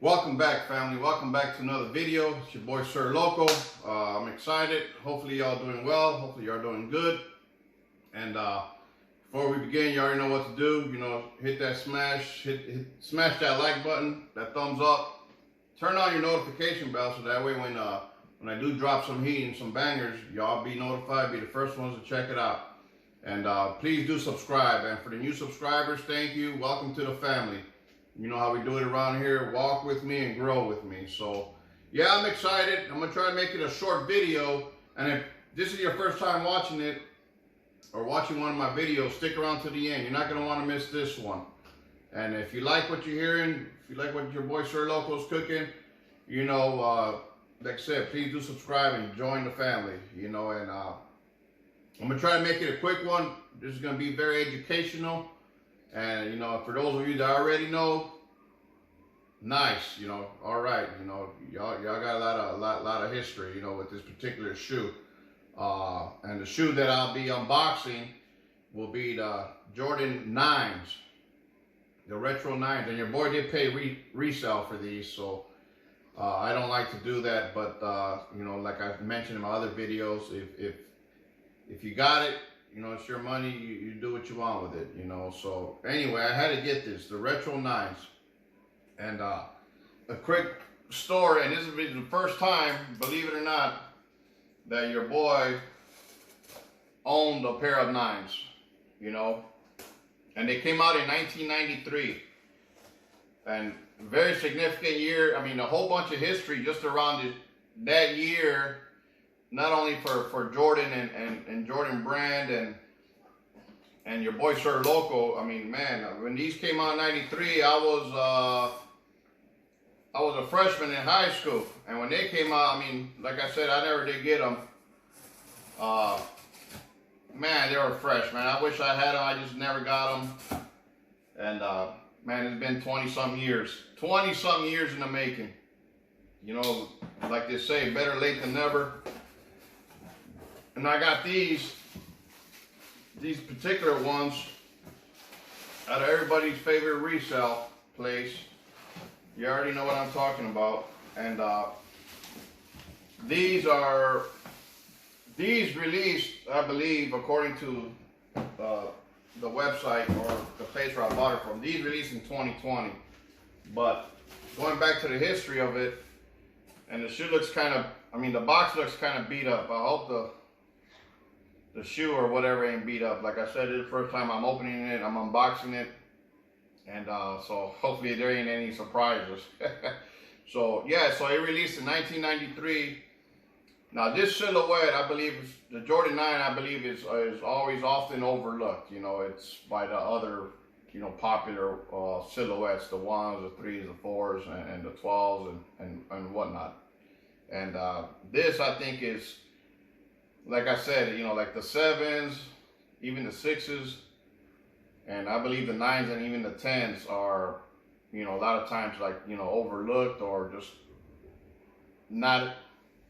Welcome back, family. Welcome back to another video. It's your boy Sir Loco. I'm excited. Hopefully y'all doing well. Hopefully y'all doing good. And before we begin, you already know what to do. You know, hit that smash that like button, that thumbs up. Turn on your notification bell so that way when I do drop some heat and some bangers, y'all be notified, be the first ones to check it out. And please do subscribe. And for the new subscribers, thank you. Welcome to the family. You know how we do it around here. Walk with me and grow with me. So, yeah, I'm excited. I'm going to try to make it a short video. And if this is your first time watching it or watching one of my videos, stick around to the end. You're not going to want to miss this one. And if you like what you're hearing, if you like what your boy Sir Loco's cooking, you know, like I said, please do subscribe and join the family. You know, and I'm going to try to make it a quick one. This is going to be very educational. And, you know, for those of you that already know, nice, you know, all right, you know, y'all got a lot of history, you know, with this particular shoe. And the shoe that I'll be unboxing will be the Jordan 9s, the retro 9s. And your boy did pay resale for these, so I don't like to do that. But, you know, like I've mentioned in my other videos, if you got it, you know, it's your money, you do what you want with it, you know. So anyway, I had to get this, the retro 9s. And a quick story, and this will be the first time, believe it or not, that your boy owned a pair of 9s, you know. And they came out in 1993. And very significant year. I mean, a whole bunch of history just around that year. Not only for Jordan and Jordan Brand and your boy Sir Loco. I mean, man, when these came out in '93, I was a freshman in high school, and when they came out, I mean, like I said, I never did get them. Man, they were fresh, man. I wish I had them. I just never got them. And man, it's been 20-something years. 20-something years in the making. You know, like they say, better late than never. And I got these particular ones out of everybody's favorite resale place. You already know what I'm talking about. And these released, I believe, according to the website or the place where I bought it from, these released in 2020. But going back to the history of it, and the shoe looks kind of, I mean, the box looks kind of beat up. I hope the shoe or whatever ain't beat up. Like I said, it's the first time I'm opening it, I'm unboxing it, and so hopefully there ain't any surprises. So yeah, so it released in 1993. Now this silhouette, I believe, the Jordan 9, I believe is always often overlooked. You know, it's by the other, you know, popular silhouettes, the 1s, the 3s, the 4s, and the 12s, and whatnot. And this, I think, is, like I said, you know, like the 7s, even the 6s, and I believe the 9s and even the 10s are, you know, a lot of times, like, you know, overlooked or just not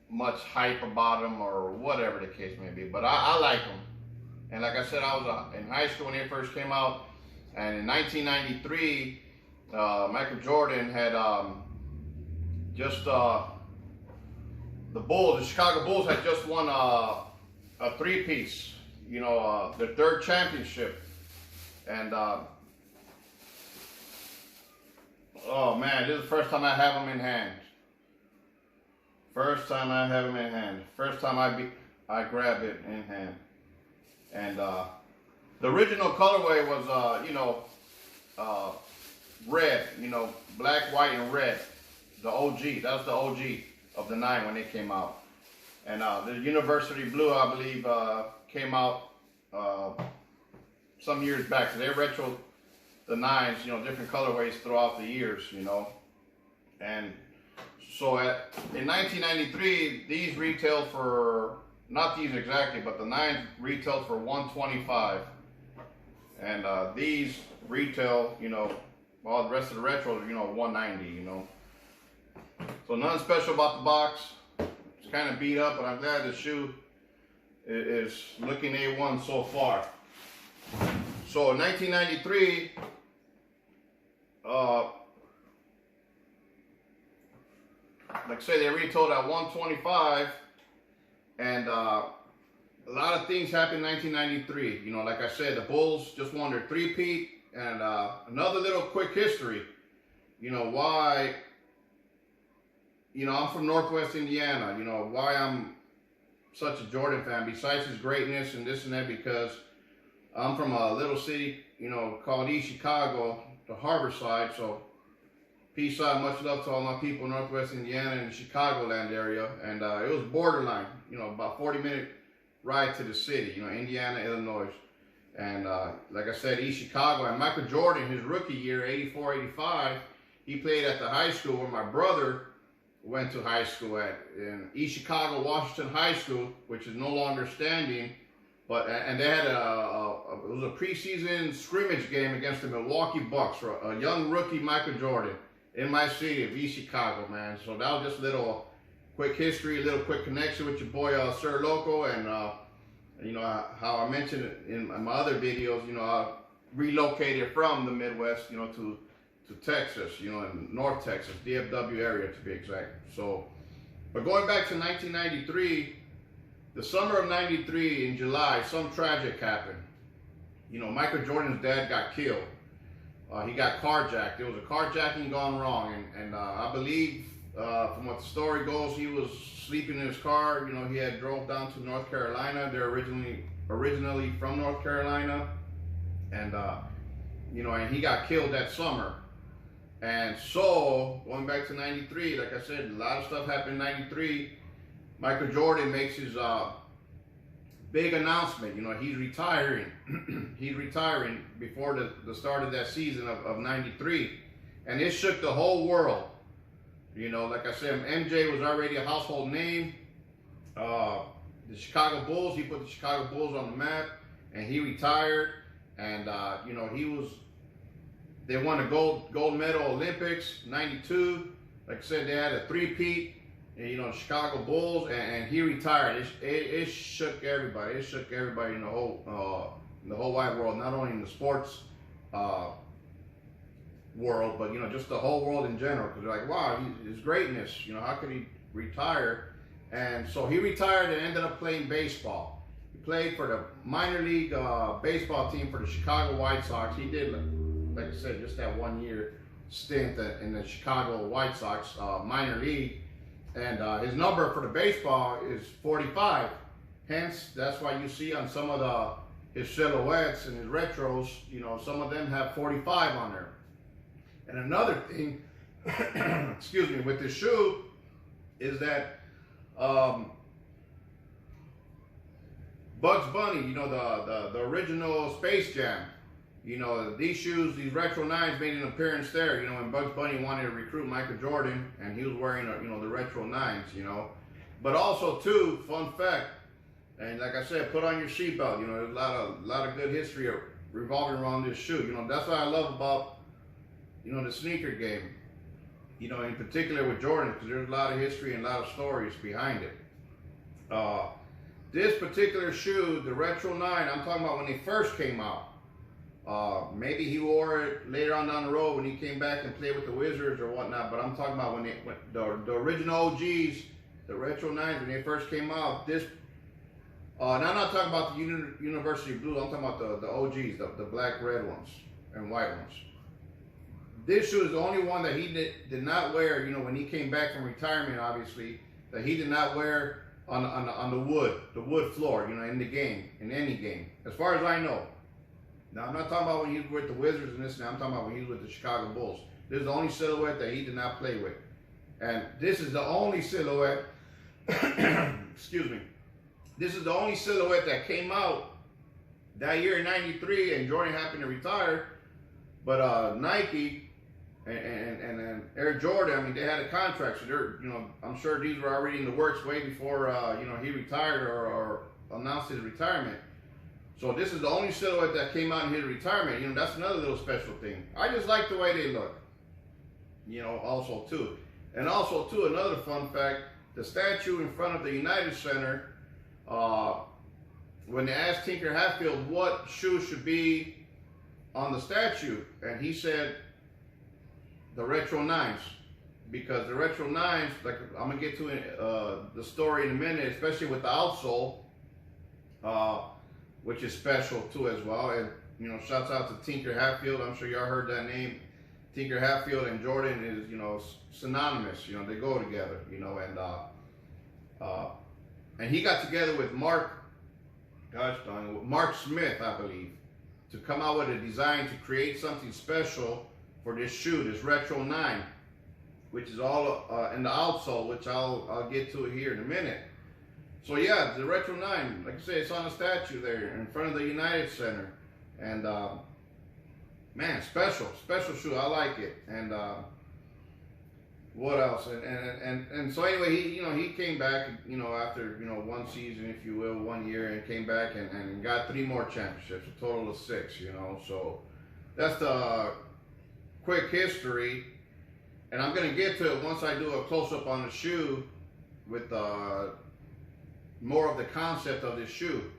much hype about them or whatever the case may be. But I like them. And like I said, I was in high school when they first came out. And in 1993, Michael Jordan had the Bulls, the Chicago Bulls had just won a three-piece, you know, their third championship. And, oh man, this is the first time I have them in hand. First time I have them in hand. First time I grab it in hand. And the original colorway was, you know, red, you know, black, white, and red. The OG, that was the OG of the 9 when they came out. And the University Blue, I believe, came out some years back. So they retro the 9s, you know, different colorways throughout the years, you know. And so in 1993, these retailed for, not these exactly, but the 9s retailed for $125. And these retail, you know, all the rest of the retros, you know, $190, you know. So nothing special about the box. It's kind of beat up, but I'm glad the shoe is looking A1 so far. So in 1993, like I said, they retold at 125, and a lot of things happened in 1993. You know, like I said, the Bulls just won their three-peat, and another little quick history. You know why? You know, I'm from Northwest Indiana. You know why I'm such a Jordan fan, besides his greatness and this and that, because I'm from a little city, you know, called East Chicago, the harbor side. So peace out, much love to all my people in Northwest Indiana and the Chicagoland area. And it was borderline, you know, about 40-minute ride to the city, you know, Indiana, Illinois. And like I said, East Chicago. And Michael Jordan, his rookie year, 84, 85, he played at the high school where my brother went to high school at, in East Chicago, Washington High School, which is no longer standing. But and they had it was a preseason scrimmage game against the Milwaukee Bucks for a young rookie Michael Jordan in my city of East Chicago, man. So that was just a little quick history, a little quick connection with your boy Sir Loco, and you know how I mentioned it in my other videos. You know, I relocated from the Midwest, you know, to Texas, you know, in North Texas, DFW area to be exact. So, but going back to 1993, the summer of 93 in July, some tragic happened. You know, Michael Jordan's dad got killed. He got carjacked. There was a carjacking gone wrong, and I believe, from what the story goes, he was sleeping in his car. You know, he had drove down to North Carolina. They're originally from North Carolina, and you know, and he got killed that summer. And so, going back to 93, like I said, a lot of stuff happened in 93. Michael Jordan makes his big announcement. You know, he's retiring. He's retiring before the start of that season of 93. And it shook the whole world. You know, like I said, MJ was already a household name. The Chicago Bulls, he put the Chicago Bulls on the map. And he retired. And, you know, they won a gold medal Olympics, 92. Like I said, they had a three-peat, you know, Chicago Bulls, and he retired. It shook everybody. It shook everybody in the whole wide world, not only in the sports world, but, you know, just the whole world in general. Because they're like, wow, his greatness, you know, how could he retire? And so he retired and ended up playing baseball. He played for the minor league baseball team for the Chicago White Sox. He did, like I said, just that 1 year stint in the Chicago White Sox minor league. And his number for the baseball is 45. Hence, that's why you see on some of his silhouettes and his retros, you know, some of them have 45 on there. And another thing, excuse me, with this shoe is that Bugs Bunny, you know, the original Space Jam, you know, these shoes, these Retro 9s made an appearance there, you know, when Bugs Bunny wanted to recruit Michael Jordan, and he was wearing, you know, the Retro 9s, you know. But also, too, fun fact, and like I said, put on your seatbelt, you know, there's a lot of good history revolving around this shoe. You know, that's what I love about, you know, the sneaker game, you know, in particular with Jordan, because there's a lot of history and a lot of stories behind it. This particular shoe, the Retro 9, I'm talking about when they first came out. Maybe he wore it later on down the road when he came back and played with the Wizards or whatnot, but I'm talking about when the original OGs, the Retro 9s, when they first came out, this, now I'm not talking about the University Blue, I'm talking about the OGs, the black, red ones, and white ones. This shoe is the only one that he did not wear, you know, when he came back from retirement, obviously, that he did not wear on the wood floor, you know, in the game, in any game, as far as I know. Now, I'm not talking about when he was with the Wizards and this and that. I'm talking about when he was with the Chicago Bulls. This is the only silhouette that he did not play with. And this is the only silhouette, excuse me, this is the only silhouette that came out that year in 93, and Jordan happened to retire. But Nike and Air Jordan, I mean, they had a contract. So they're, you know, I'm sure these were already in the works way before, you know, he retired or announced his retirement. So this is the only silhouette that came out in his retirement. You know, that's another little special thing. I just like the way they look. You know, also too. And also too, another fun fact, the statue in front of the United Center, when they asked Tinker Hatfield what shoe should be on the statue, and he said the Retro 9s. because the Retro 9s, like I'm gonna get to the story in a minute, especially with the outsole, which is special too as well. And you know, shouts out to Tinker Hatfield. I'm sure y'all heard that name. Tinker Hatfield and Jordan is, you know, synonymous. You know, they go together. You know, and he got together with Mark Smith, I believe, to come out with a design to create something special for this shoe, this Retro 9, which is all in the outsole, which I'll get to it here in a minute. So yeah, the Retro 9, like I say, it's on a statue there in front of the United Center, and man, special shoe. I like it. And what else? And so anyway, he came back, you know, after, you know, one season, if you will, 1 year, and came back and got 3 more championships, a total of 6, you know. So that's the quick history, and I'm gonna get to it once I do a close-up on the shoe with more of the concept of this shoe,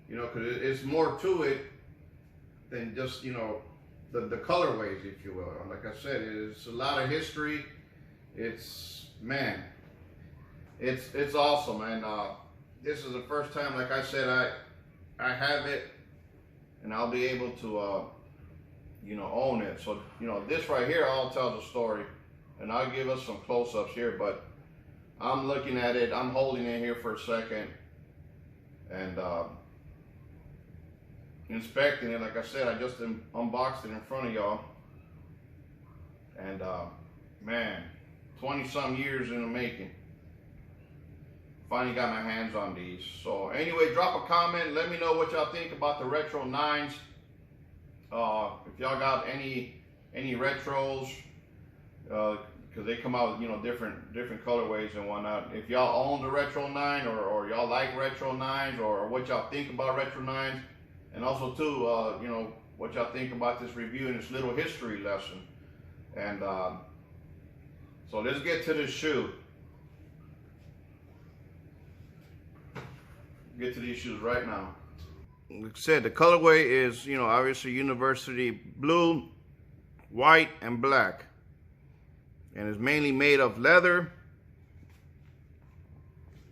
you know, because it's more to it than just, you know, the colorways, if you will. Like I said, it's a lot of history. It's, man, it's awesome. And this is the first time, like I said, I have it, and I'll be able to you know, own it. So, you know, this right here all tells a story, and I'll give us some close-ups here, but I'm looking at it, I'm holding it here for a second, and inspecting it. Like I said, I just unboxed it in front of y'all, and man, 20-some years in the making. Finally got my hands on these. So anyway, drop a comment, let me know what y'all think about the Retro 9s. If y'all got any retros, because they come out, you know, different colorways and whatnot. If y'all own the Retro 9, or y'all like Retro 9s, or what y'all think about Retro 9s, and also too, you know, what y'all think about this review and this little history lesson. And so let's get to this shoe. Get to these shoes right now. Like I said, the colorway is, you know, obviously university blue, white, and black, and it's mainly made of leather.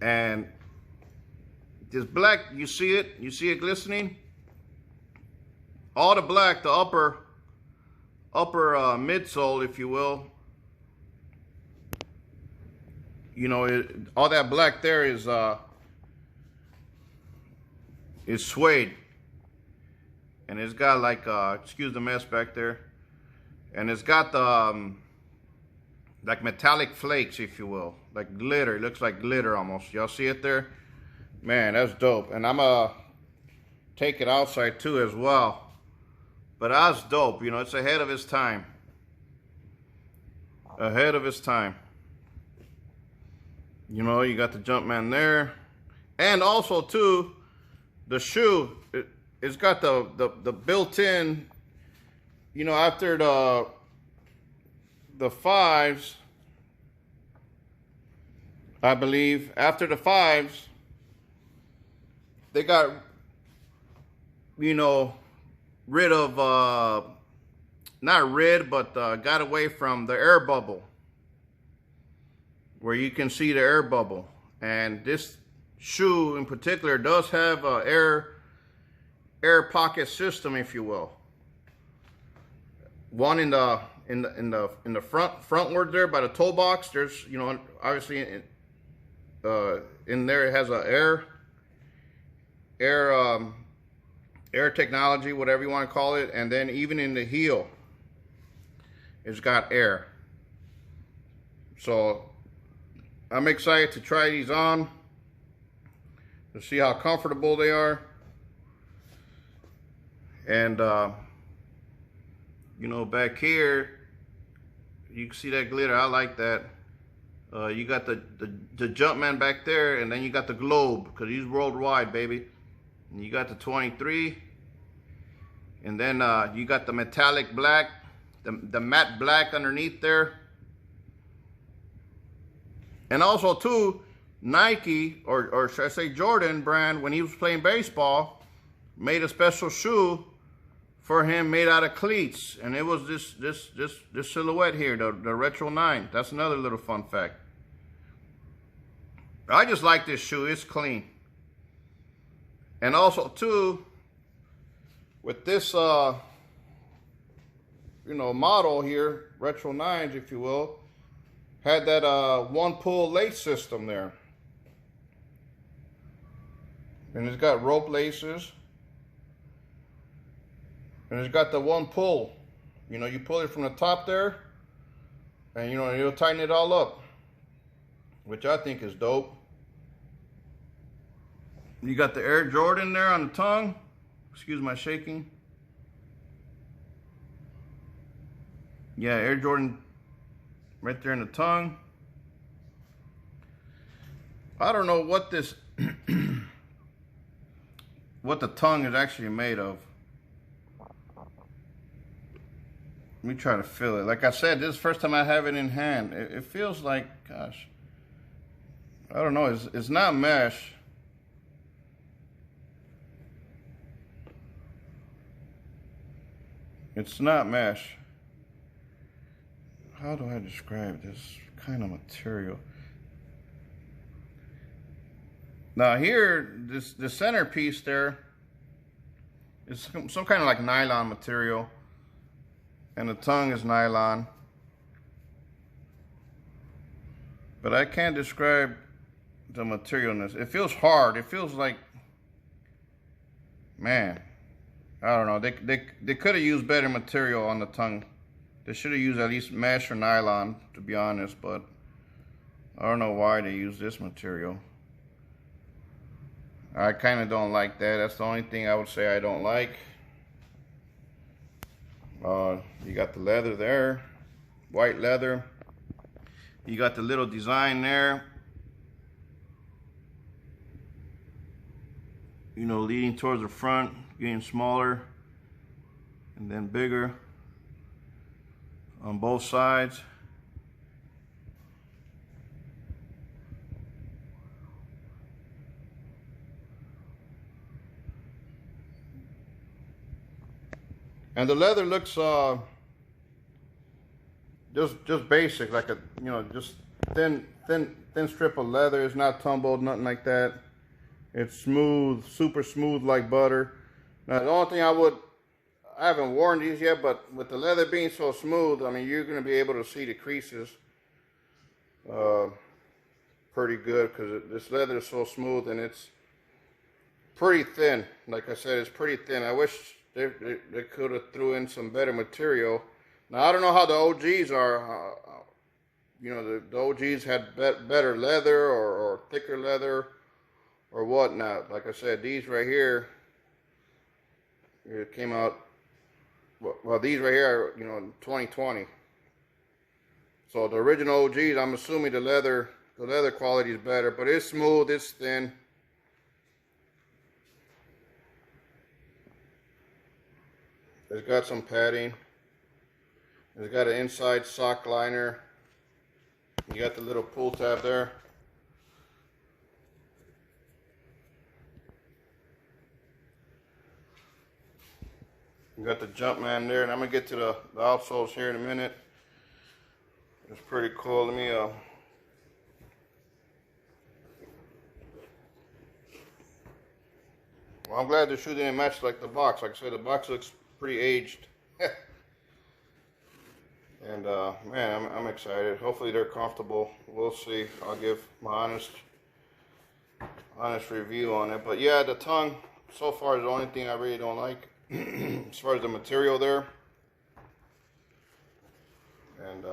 And this black, you see it glistening. All the black, the upper midsole, if you will, you know, all that black there is suede, and it's got like excuse the mess back there, and it's got the like metallic flakes, if you will, like glitter. It looks like glitter almost. Y'all see it there? Man, that's dope. And I'm gonna take it outside too as well, but that's dope. You know, it's ahead of its time, you know. You got the Jumpman there, and also too, the shoe, it's got the built-in, you know, after the 5s, I believe, after the 5s, they got, you know, rid of, not rid, but got away from the air bubble, where you can see the air bubble. And this shoe in particular does have a air pocket system, if you will. One in the frontward there by the toe box. There's, you know, obviously in there it has a air technology, whatever you want to call it. And then even in the heel, it's got air. So I'm excited to try these on, to see how comfortable they are. And you know, back here you can see that glitter. I like that. You got the Jumpman back there, and then you got the globe, because he's worldwide, baby. And you got the 23, and then you got the metallic black, the matte black underneath there. And also too, Nike, or should I say Jordan brand, when he was playing baseball, made a special shoe for him made out of cleats, and it was this silhouette here, the Retro 9. That's another little fun fact. I just like this shoe. It's clean. And also too, with this you know, model here, Retro 9s, if you will, had that one pull lace system there. And it's got rope laces. And it's got the one pull. You know, you pull it from the top there, and you know, it'll tighten it all up, which I think is dope. You got the Air Jordan there on the tongue. Excuse my shaking. Yeah, Air Jordan right there in the tongue. I don't know what this, what the tongue is actually made of. Let me try to feel it. Like I said, this is the first time I have it in hand. It feels like, gosh, I don't know. It's not mesh. It's not mesh. How do I describe this kind of material? Now here, the centerpiece there is some kind of like nylon material. And the tongue is nylon. But I can't describe the materialness. It feels hard. It feels like, man, I don't know. They could have used better material on the tongue. They should have used at least mesh or nylon, to be honest, but I don't know why they used this material. I kind of don't like that. That's the only thing I would say I don't like. You got the leather there, white leather. You got the little design there, you know, leading towards the front, getting smaller and then bigger on both sides. And the leather looks just basic, like a, you know, just thin strip of leather. It's not tumbled, nothing like that. It's smooth, super smooth like butter. Now the only thing I haven't worn these yet, but with the leather being so smooth, I mean, you're gonna be able to see the creases pretty good, because this leather is so smooth and it's pretty thin. Like I said, it's pretty thin. I wish they could have threw in some better material. Now I don't know how the OGs are. You know, the OGs had better leather or thicker leather or whatnot. Like I said, these right here, it came out. Well, these right here are, you know, 2020. So the original OGs, I'm assuming the leather quality is better, but it's smooth, it's thin. It's got some padding. It's got an inside sock liner. You got the little pull tab there. You got the Jumpman there, and I'm gonna get to the outsoles here in a minute. It's pretty cool. Let me well, I'm glad the shoe didn't match like the box. Like I said, the box looks pretty aged. And man, I'm excited. Hopefully they're comfortable. We'll see. I'll give my honest review on it. But yeah, the tongue so far is the only thing I really don't like as far as the material there. And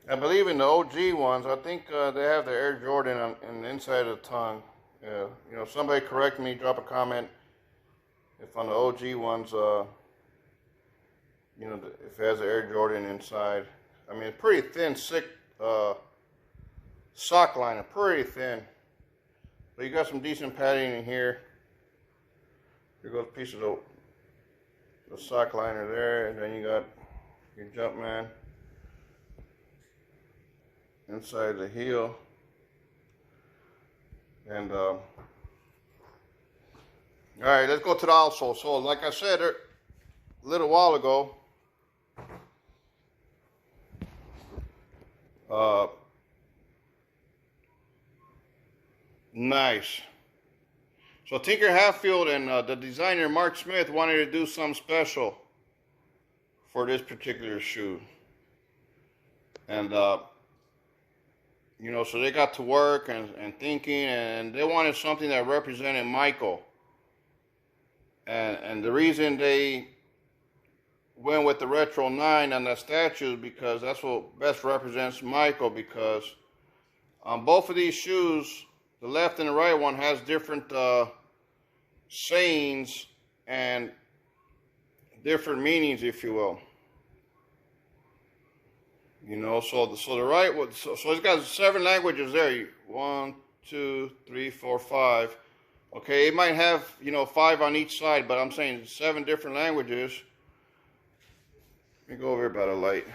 I believe in the OG ones, I think they have the Air Jordan on the inside of the tongue. You know, somebody correct me, drop a comment if on the OG ones, you know, if it has the Air Jordan inside. I mean, it's pretty thin, thick sock liner, pretty thin. But you got some decent padding in here. Here goes a piece of the sock liner there, and then you got your Jumpman inside the heel. And all right, let's go to the outsole. So like I said a little while ago, nice. So Tinker Hatfield and the designer Mark Smith wanted to do something special for this particular shoe. And you know, so they got to work and thinking, and they wanted something that represented Michael. And the reason they went with the Retro 9 on the statue is because that's what best represents Michael, because on both of these shoes, the left and the right one has different sayings and different meanings, if you will. You know, so the right one, so it's got 7 languages there. 1, 2, 3, 4, 5. Okay, it might have, you know, 5 on each side, but I'm saying 7 different languages. Let me go over here by the light.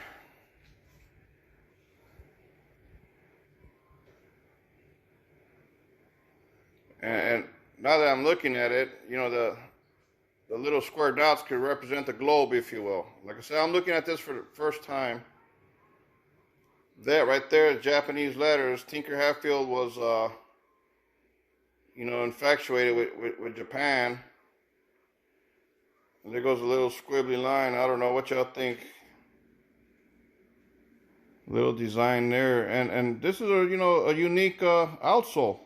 And now that I'm looking at it, you know, the little square dots could represent the globe, if you will. Like I said, I'm looking at this for the first time. That right there, Japanese letters. Tinker Hatfield was, you know, infatuated with Japan. And there goes a little squibbly line. I don't know what y'all think. Little design there, and this is a, you know, a unique outsole.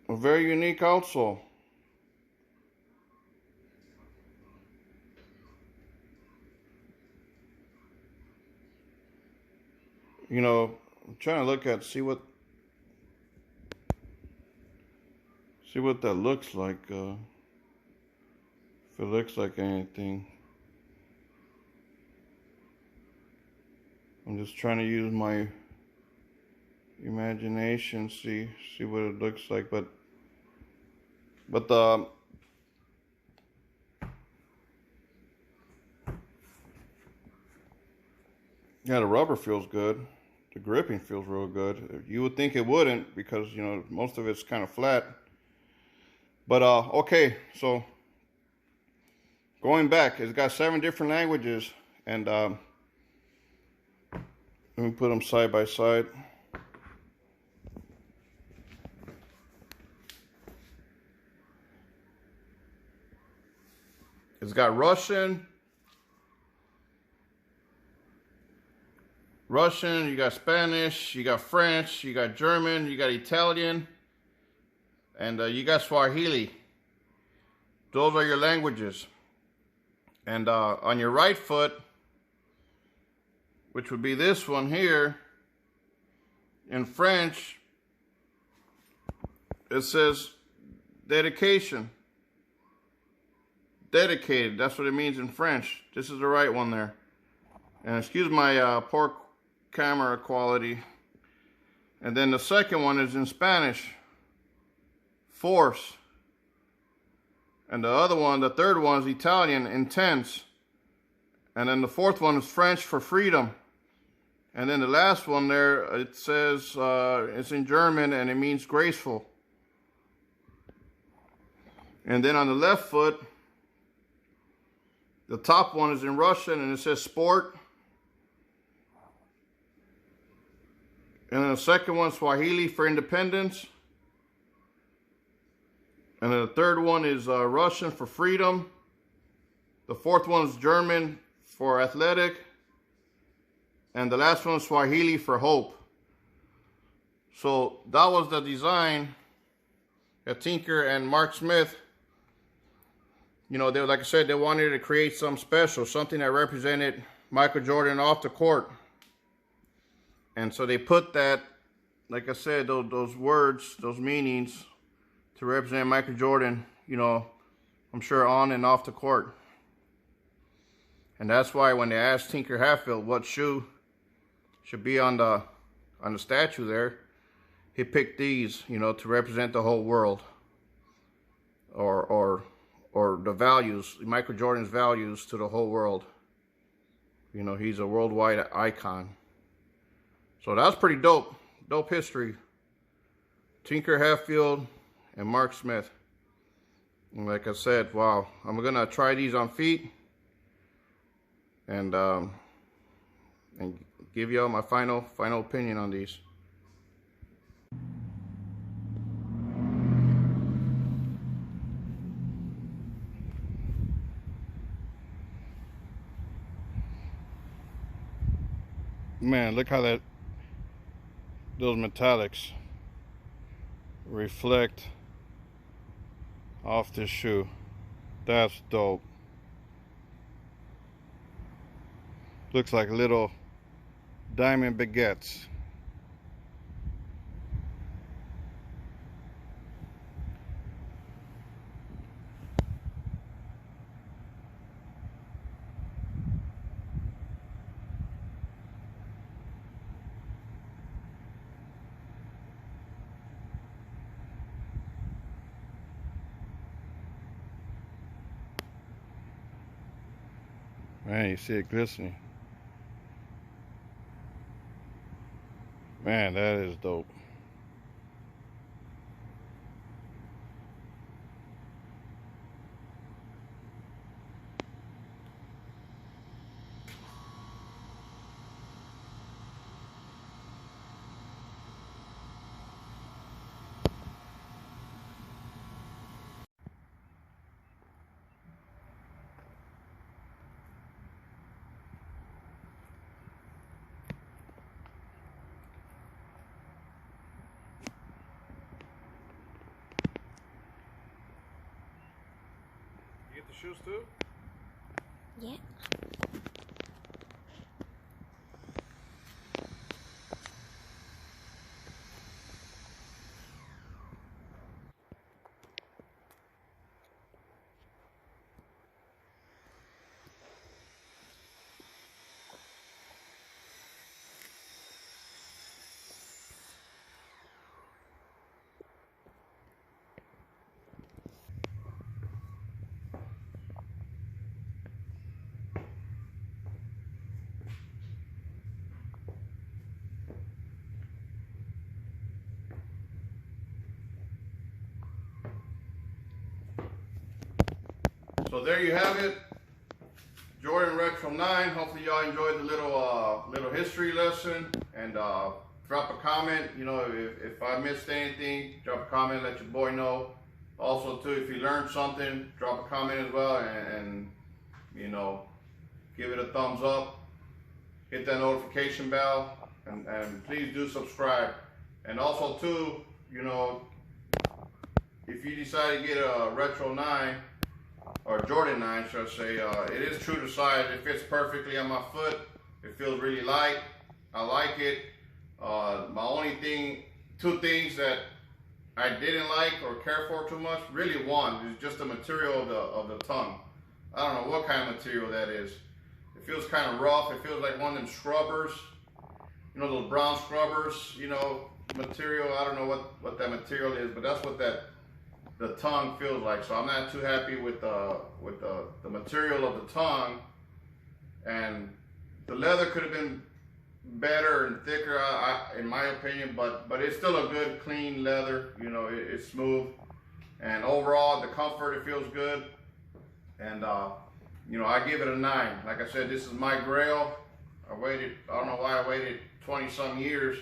A very unique outsole. You know, I'm trying to look at, see what that looks like. If it looks like anything. I'm just trying to use my imagination, see what it looks like, but yeah, the rubber feels good. The gripping feels real good. You would think it wouldn't, because, you know, most of it's kind of flat. But okay, so going back, it's got 7 different languages, and let me put them side by side. It's got Russian, you got Spanish, you got French, you got German, you got Italian, and you got Swahili. Those are your languages. And on your right foot, which would be this one here, in French, it says dedication. Dedicated, that's what it means in French. This is the right one there. And excuse my poor camera quality. And then the second one is in Spanish, force. And the other one, the third one, is Italian, intense. And then the fourth one is French for freedom. And then the last one there, it says, it's in German, and it means graceful. And then on the left foot, the top one is in Russian, and it says sport. And then the second one, Swahili for independence. And then the third one is Russian for freedom. The fourth one is German for athletic. And the last one is Swahili for hope. So that was the design that Tinker and Mark Smith, you know, they, like I said, they wanted to create something special, something that represented Michael Jordan off the court. And so they put that, like I said, those words, those meanings, to represent Michael Jordan, you know, I'm sure on and off the court. And that's why when they asked Tinker Hatfield what shoe should be on the statue there, he picked these, you know, to represent the whole world, or or the values, Michael Jordan's values to the whole world. You know, he's a worldwide icon. So that's pretty dope. Dope history. Tinker Hatfield and Mark Smith. And like I said, wow, I'm gonna try these on feet and give y'all my final opinion on these. Man, look how those metallics reflect off this shoe. That's dope. Looks like little diamond baguettes. Man, you see it glistening. Man, that is dope. You get the shoes too? Yeah. So there you have it, Jordan Retro 9. Hopefully y'all enjoyed the little history lesson, and drop a comment. You know, if I missed anything, drop a comment, let your boy know. Also too, if you learned something, drop a comment as well, and you know, give it a thumbs up, hit that notification bell, and please do subscribe. And also too, you know, if you decide to get a Retro 9, or Jordan 9, should I say, it is true to size. It fits perfectly on my foot. It feels really light. I like it. My only two things that I didn't like or care for too much, really one, is just the material of the tongue. I don't know what kind of material that is. It feels kind of rough. It feels like one of them scrubbers. You know, those brown scrubbers, you know, material. I don't know what that material is, but that's what the tongue feels like. So I'm not too happy with the material of the tongue, and the leather could have been better and thicker, in my opinion, but it's still a good clean leather. You know, it's smooth, and overall the comfort, it feels good. And you know, I give it a 9. Like I said, this is my Grail. I don't know why I waited 20 some years.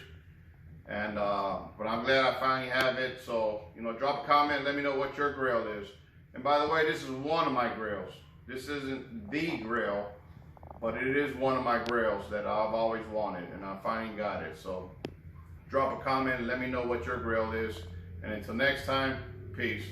And but I'm glad I finally have it. So, you know, drop a comment, let me know what your Grail is. And by the way, this is one of my Grails. This isn't the Grail, but it is one of my Grails that I've always wanted, and I finally got it. So drop a comment and let me know what your Grail is. And until next time, peace.